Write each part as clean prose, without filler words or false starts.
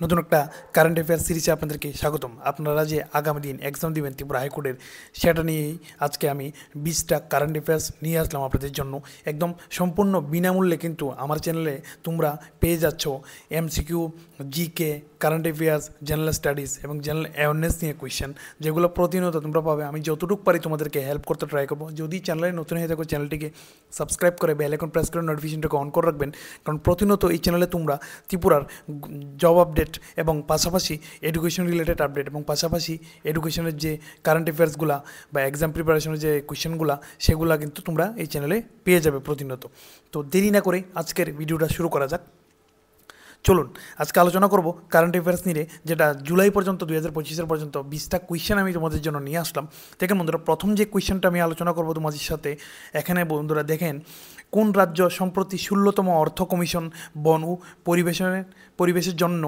নতুন একটা current affairs সিরিজে আপনাদেরকে স্বাগতম। আপনারা যে আগামী দিন এক্সাম দিবেন ত্রিপুরা হাইকোর্টের, সেটা নিয়েই আজকে আমি 20টা কারেন্ট অ্যাফেয়ার্স নিয়ে আসলাম আপনাদের জন্য। একদম সম্পূর্ণ বিনামূল্যে কিন্তু আমার চ্যানেলে তোমরা পেয়ে যাচ্ছ MCQ, GK, current affairs, general studies এবং জেনারেল অ্যাওয়ারনেস নিয়ে কোয়েশ্চেন, যেগুলো প্রতিনিয়ত তোমরা পাবে। আমি যতটুকু পারি তোমাদেরকে হেল্প করতে ট্রাই করবো। যদি চ্যানেলে নতুন হয়ে থাকো, চ্যানেলটিকে সাবস্ক্রাইব করে বেল আইকন প্রেস করে নোটিফিকেশনটাকে অন করে রাখবেন, কারণ প্রতিনিয়ত এই চ্যানেলে তোমরা ত্রিপুরার জব আপডেট এবং পাশাপাশি এডুকেশন রিলেটেড আপডেট এবং পাশাপাশি এডুকেশনের যে কারেন্ট অ্যাফেয়ার্সগুলো বা এক্সাম প্রিপারেশনের যে কোয়েশ্চেনগুলো, সেগুলো কিন্তু তোমরা এই চ্যানেলে পেয়ে যাবে প্রতিনিয়ত। তো দেরি না করে আজকের ভিডিওটা শুরু করা যাক। চলুন আজকে আলোচনা করব কারেন্ট অ্যাফেয়ার্স নিয়ে, যেটা জুলাই পর্যন্ত 2025 পর্যন্ত 20টা কোয়েশ্চেন আমি তোমাদের জন্য নিয়ে আসলাম। দেখেন বন্ধুরা, প্রথম যে কোয়েশ্চেনটা আমি আলোচনা করব তোমাদের সাথে, এখানে বন্ধুরা দেখেন, কোন রাজ্য সম্প্রতি 16তম অর্থ কমিশন বন ও পরিবেশের জন্য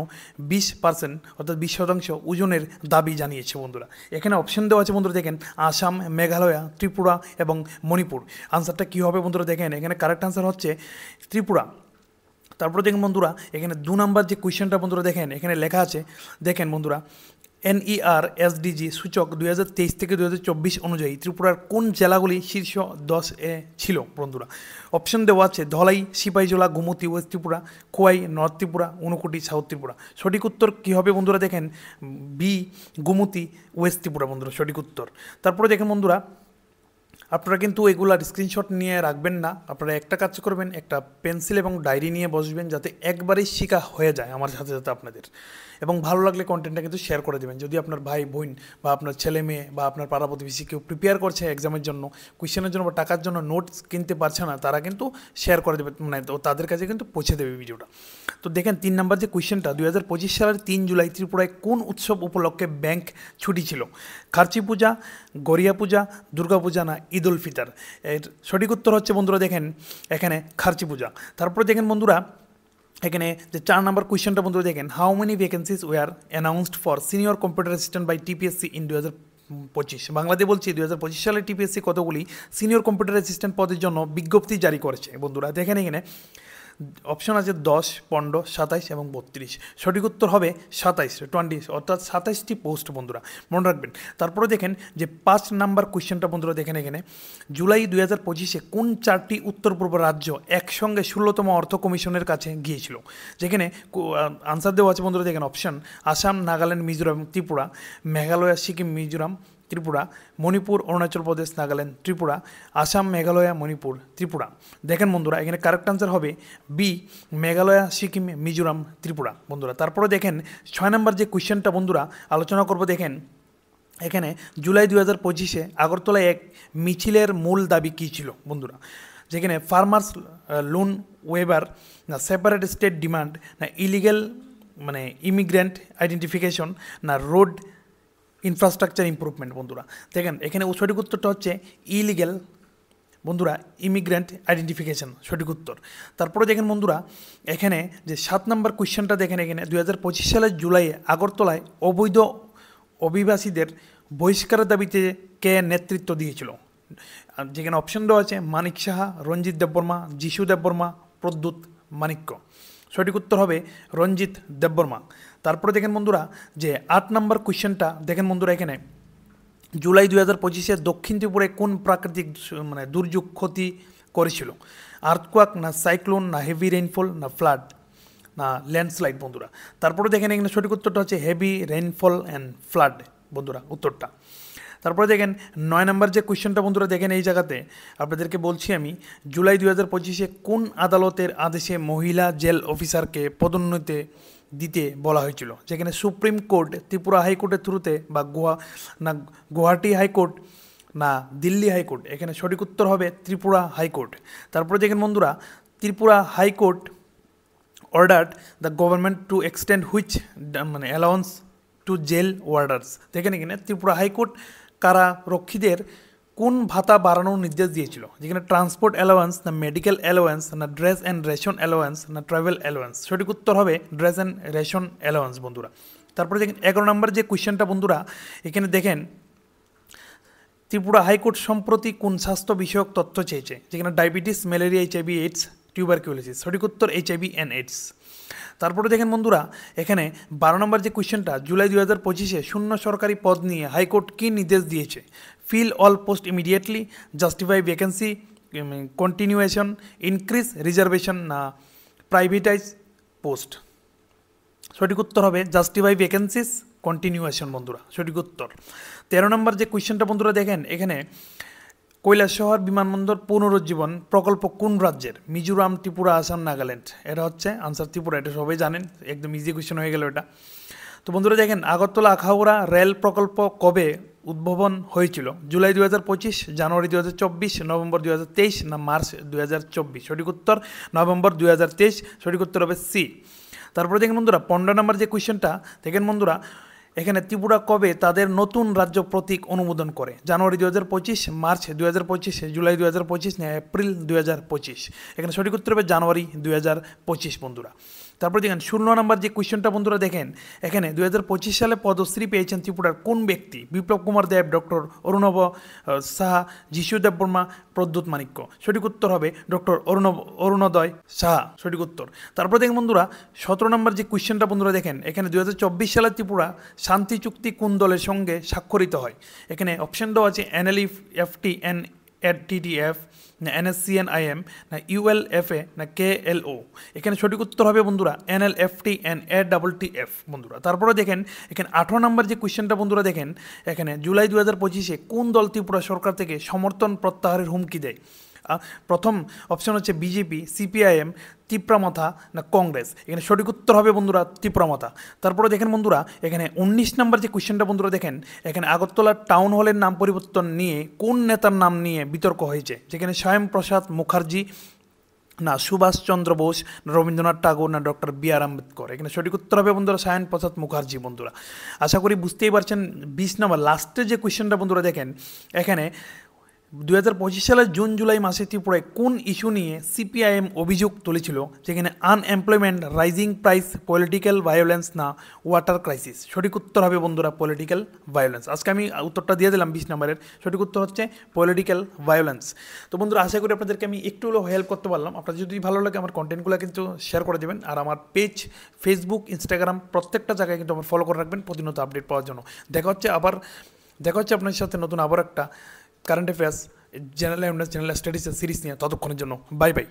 20% অর্থাৎ 20% ওজনের দাবি জানিয়েছে? বন্ধুরা এখানে অপশন দেওয়া আছে বন্ধুরা, দেখেন আসাম, মেঘালয়, ত্রিপুরা এবং মণিপুর। আনসারটা কী হবে বন্ধুরা? দেখেন এখানে কারেক্ট আনসার হচ্ছে ত্রিপুরা। তারপরে দেখেন বন্ধুরা, এখানে 2 নম্বর যে কোয়েশ্চেনটা বন্ধুরা দেখেন এখানে লেখা আছে, দেখেন বন্ধুরা, NER-SDG সূচক 2023 থেকে 2024 অনুযায়ী ত্রিপুরার কোন জেলাগুলি শীর্ষ 10-এ ছিল? বন্ধুরা অপশন দেওয়া আছে Dhalai, Sepahijala, Gomati West Tripura, Khowai North Tripura, Unakoti South Tripura. সঠিক উত্তর কী হবে বন্ধুরা? দেখেন বি, গোমতী ওয়েস্ট ত্রিপুরা বন্ধুরা সঠিক উত্তর। তারপরে দেখেন বন্ধুরা, আপনারা কিন্তু এগুলার স্ক্রিনশট নিয়ে রাখবেন না, আপনারা একটা কাজ করবেন, একটা পেন্সিল এবং ডায়েরি নিয়ে বসবেন, যাতে একবারেই শেখা হয়ে যায় আমার সাথে সাথে আপনাদের। এবং ভালো লাগলে কন্টেন্টটা কিন্তু শেয়ার করে দেবেন। যদি আপনার ভাই বোন বা আপনার ছেলে মেয়ে বা আপনার পাড়া প্রতিবেশী কেউ প্রিপেয়ার করছে এক্সামের জন্য, কোয়েশ্চেনের জন্য বা টাকার জন্য নোটস কিনতে পারছে না, তারা কিন্তু শেয়ার করে দেবে, মানে তাদের কাছে কিন্তু পৌঁছে দেবে ভিডিওটা। তো দেখেন 3 নম্বর যে কোয়েশ্চেনটা, 2025 সালের 3 জুলাই ত্রিপুরায় কোন উৎসব উপলক্ষে ব্যাংক ছুটি ছিল? খার্চি পূজা, গড়িয়া পূজা, দুর্গা পূজা না ঈদ উল ফিতর? এর সঠিক উত্তর হচ্ছে বন্ধুরা দেখেন এখানে খার্চি পূজা। তারপরে দেখেন বন্ধুরা, এখানে যে 4 নম্বর কোয়েশ্চেনটা বন্ধুরা দেখেন, how many vacancies were announced for senior computer assistant by TPSC in 2025? বাংলাতে বলছি 2025 সালে টিপিএসসি কতগুলি সিনিয়র কম্পিউটার অ্যাসিস্ট্যান্ট পদের জন্য বিজ্ঞপ্তি জারি করেছে? বন্ধুরা দেখেন এখানে অপশন আছে 10, 15, 27 এবং 32। সঠিক উত্তর হবে 27, অর্থাৎ 27টি পোস্ট বন্ধুরা মনে রাখবেন। তারপরে দেখেন যে 5 নাম্বার কোয়েশ্চেনটা বন্ধুরা দেখেন এখানে, জুলাই 2025-এ কোন 4টি উত্তর পূর্ব রাজ্য একসঙ্গে 16তম অর্থ কমিশনের কাছে গিয়েছিল? যেখানে আনসার দেওয়া আছে বন্ধুরা দেখেন, অপশন আসাম, নাগাল্যান্ড, মিজোরাম, ত্রিপুরা, মেঘালয়, সিকিম, মিজোরাম, ত্রিপুরা, মণিপুর, অরুণাচল প্রদেশ, নাগাল্যান্ড, ত্রিপুরা, আসাম, মেঘালয়, মণিপুর, ত্রিপুরা। দেখেন বন্ধুরা এখানে কারেক্ট আনসার হবে বি, মেঘালয়, সিকিম, মিজোরাম, ত্রিপুরা বন্ধুরা। তারপরে দেখেন 6 নম্বর যে কোয়েশ্চেনটা বন্ধুরা আলোচনা করব, দেখেন এখানে জুলাই 2025-এ আগরতলায় এক মিছিলের মূল দাবি কী ছিল? বন্ধুরা যেখানে ফার্মার্স লোন ওয়েবার, না সেপারেট স্টেট ডিমান্ড, না ইলিগেল মানে ইমিগ্রেন্ট আইডেন্টিফিকেশন, না রোড ইনফ্রাস্ট্রাকচার ইমপ্রুভমেন্ট? বন্ধুরা দেখেন এখানে সঠিক উত্তরটা হচ্ছে ইলিগেল বন্ধুরা ইমিগ্রেন্ট আইডেন্টিফিকেশন সঠিক উত্তর। তারপরে দেখেন বন্ধুরা এখানে যে 7 নম্বর কোয়েশ্চেনটা দেখেন, এখানে 2025 সালের জুলাইয়ে আগরতলায় অবৈধ অভিবাসীদের বহিষ্কারের দাবিতে কে নেতৃত্ব দিয়েছিল? যেখানে অপশন দেওয়া আছে মানিক সাহা, রঞ্জিত দেববর্মা, যিশু দেববর্মা, প্রদ্যুৎ মানিক্য। সঠিক উত্তর হবে রঞ্জিত দেববর্মা। তারপরে দেখেন বন্ধুরা যে 8 নম্বর কোয়েশ্চেনটা দেখেন বন্ধুরা, এখানে জুলাই 2025-এ দক্ষিণ ত্রিপুরায় কোন প্রাকৃতিক মানে দুর্যোগ ক্ষতি করেছিল? আর্থকোয়াক, না সাইক্লোন, না হেভি রেইনফল, না ফ্লাড, না ল্যান্ডস্লাইড? বন্ধুরা তারপরে দেখেন এখানে সঠিক উত্তরটা হচ্ছে হেভি রেইনফল অ্যান্ড ফ্লাড বন্ধুরা উত্তরটা। তারপরে দেখেন 9 নম্বর যে কোয়েশ্চেনটা বন্ধুরা দেখেন, এই জায়গাতে আপনাদেরকে বলছি আমি, জুলাই 2025-এ কোন আদালতের আদেশে মহিলা জেল অফিসারকে পদোন্নতি দিতে বলা হয়েছিল? যেখানে সুপ্রিম কোর্ট, ত্রিপুরা হাইকোর্টের থ্রুতে, বা গুয়াহাটি হাইকোর্ট, না দিল্লি হাইকোর্ট? এখানে সঠিক উত্তর হবে ত্রিপুরা হাইকোর্ট। তারপরে দেখেন বন্ধুরা, Tripura high court ordered the government to extend which মানে অ্যালাউন্স টু জেল ওয়ার্ডার্স? দেখেন এখানে ত্রিপুরা হাইকোর্ট কারারক্ষীদের কোন ভাতা বাড়ানোর নির্দেশ দিয়েছিল? যেখানে ট্রান্সপোর্ট অ্যালাওয়েন্স, না মেডিকেল অ্যালাওয়েন্স, না ড্রেস অ্যান্ড রেশন অ্যালাওয়েন্স, না ট্রাভেল অ্যালাওয়েন্স? সঠিক উত্তর হবে ড্রেস অ্যান্ড রেশন অ্যালাওয়েন্স বন্ধুরা। তারপরে দেখেন 11 নম্বর যে কোয়েশ্চেনটা বন্ধুরা, এখানে দেখেন ত্রিপুরা হাইকোর্ট সম্প্রতি কোন স্বাস্থ্য বিষয়ক তথ্য চেয়েছে? যেখানে diabetes, malaria, HIV, AIDS, tuberculosis? সঠিক উত্তর HIV অ্যান্ড AIDS। তারপরে দেখেন বন্ধুরা, এখানে 12 নম্বর যে কোয়েশ্চেনটা, জুলাই 2025-এ শূন্য সরকারি পদ নিয়ে হাইকোর্ট কী নির্দেশ দিয়েছে? Fill all post immediately, justify vacancy, continuation, increase reservation, না প্রাইভেটাইজ পোস্ট। সঠিক উত্তর হবে জাস্টিফাই ভ্যাকেন্সিস, কন্টিনিউয়েশন বন্ধুরা, সঠিক উত্তর। 13 নম্বর যে কোয়েশ্চেনটা বন্ধুরা দেখেন, এখানে কৈলাসহর বিমানবন্দর পুনরুজ্জীবন প্রকল্প কোন রাজ্যের? মিজোরাম, ত্রিপুরা, আসাম, নাগাল্যান্ড। এটা হচ্ছে আনসার ত্রিপুরা, এটা সবাই জানেন, একদম ইজি কোয়েশ্চেন হয়ে গেল এটা। তো বন্ধুরা দেখেন, আগরতলা আখাউড়া রেল প্রকল্প কবে উদ্ভাবন হয়েছিল? জুলাই 2025, জানুয়ারি 2024, নভেম্বর 2023, না মার্চ 2024। সঠিক উত্তর নভেম্বর 2023, সঠিক উত্তর হবে সি। তারপরে দেখেন বন্ধুরা 15 নম্বর যে কোয়েশ্চেনটা দেখেন বন্ধুরা, এখানে ত্রিপুরা কবে তাদের নতুন রাজ্য প্রতীক অনুমোদন করে? জানুয়ারি 2025, মার্চ 2025, জুলাই 2025, না এপ্রিল 2025। এখানে সঠিক উত্তর হবে জানুয়ারি 2025 বন্ধুরা। তারপর দেখেন 16 নম্বর যে কোয়েশ্চেনটা বন্ধুরা দেখেন, এখানে 2025 সালে পদ্মশ্রী পেয়েছেন ত্রিপুরার কোন ব্যক্তি? বিপ্লব কুমার দেব, ডক্টর অরুণব সাহা, যিশুদেব বর্মা, প্রদ্যুৎ মাণিক্য। সঠিক উত্তর হবে ডক্টর অরুণোদয় সাহা, সঠিক উত্তর। তারপর দেখেন বন্ধুরা 17 নম্বর যে কোয়েশ্চেনটা বন্ধুরা দেখেন, এখানে 2024 সালে ত্রিপুরা শান্তি চুক্তি কোন দলের সঙ্গে স্বাক্ষরিত হয়? এখানে অপশন দেওয়া আছে NLFT, TTF, না NSCNIM, না ULFA, না KLO। এখানে সঠিক উত্তর হবে বন্ধুরা NLFT and ATTF বন্ধুরা। তারপরে দেখেন এখানে 18 নম্বর যে কোয়েশ্চেনটা বন্ধুরা দেখেন, এখানে জুলাই 2025-এ কোন দল ত্রিপুরা সরকার থেকে সমর্থন প্রত্যাহারের হুমকি দেয়? প্রথম অপশন হচ্ছে বিজেপি, CPIM, ত্রিপুরামাথা, না কংগ্রেস। এখানে সঠিক উত্তর হবে বন্ধুরা ত্রিপুরামাথা। তারপরে দেখেন বন্ধুরা, এখানে 19 নম্বর যে কোয়েশ্চেনটা বন্ধুরা দেখেন, এখানে আগরতলা টাউন হলের নাম পরিবর্তন নিয়ে কোন নেতার নাম নিয়ে বিতর্ক হয়েছে? যেখানে শ্যামাপ্রসাদ মুখার্জি, না সুভাষচন্দ্র বোস, না রবীন্দ্রনাথ ঠাকুর, না ডক্টর B.R. আম্বেদকর। এখানে সঠিক উত্তর হবে বন্ধুরা শ্যামাপ্রসাদ মুখার্জি বন্ধুরা। আশা করি বুঝতেই পারছেন। 20 নম্বর লাস্টের যে কোয়েশ্চেনটা বন্ধুরা দেখেন, এখানে 2025 সালের জুন জুলাই মাসে ত্রিপুরায় কোন ইস্যু নিয়ে CPIM অভিযোগ তুলেছিল? যেখানে unemployment, rising price, political violence, না ওয়াটার ক্রাইসিস। সঠিক উত্তর হবে বন্ধুরা পলিটিক্যাল ভায়োলেন্স। আজকে আমি উত্তরটা দিয়ে দিলাম 20 নম্বরের, সঠিক উত্তর হচ্ছে পলিটিক্যাল ভায়োলেন্স। তো বন্ধুরা আশা করি আপনাদেরকে আমি একটু হলেও হেল্প করতে পারলাম। আপনার যদি ভালো লাগে আমার কন্টেন্টগুলো কিন্তু শেয়ার করে দেবেন, আর আমার পেজ, ফেসবুক, ইনস্টাগ্রাম প্রত্যেকটা জায়গায় কিন্তু আমার ফলো করে রাখবেন প্রতিনিয়ত আপডেট পাওয়ার জন্য। দেখা হচ্ছে আপনার সাথে নতুন আবার একটা কারেন্ট অ্যাফেয়ার্স জেনারেল স্টাডিজের সিরিজ নিয়ে। ততক্ষণের জন্য বাই বাই।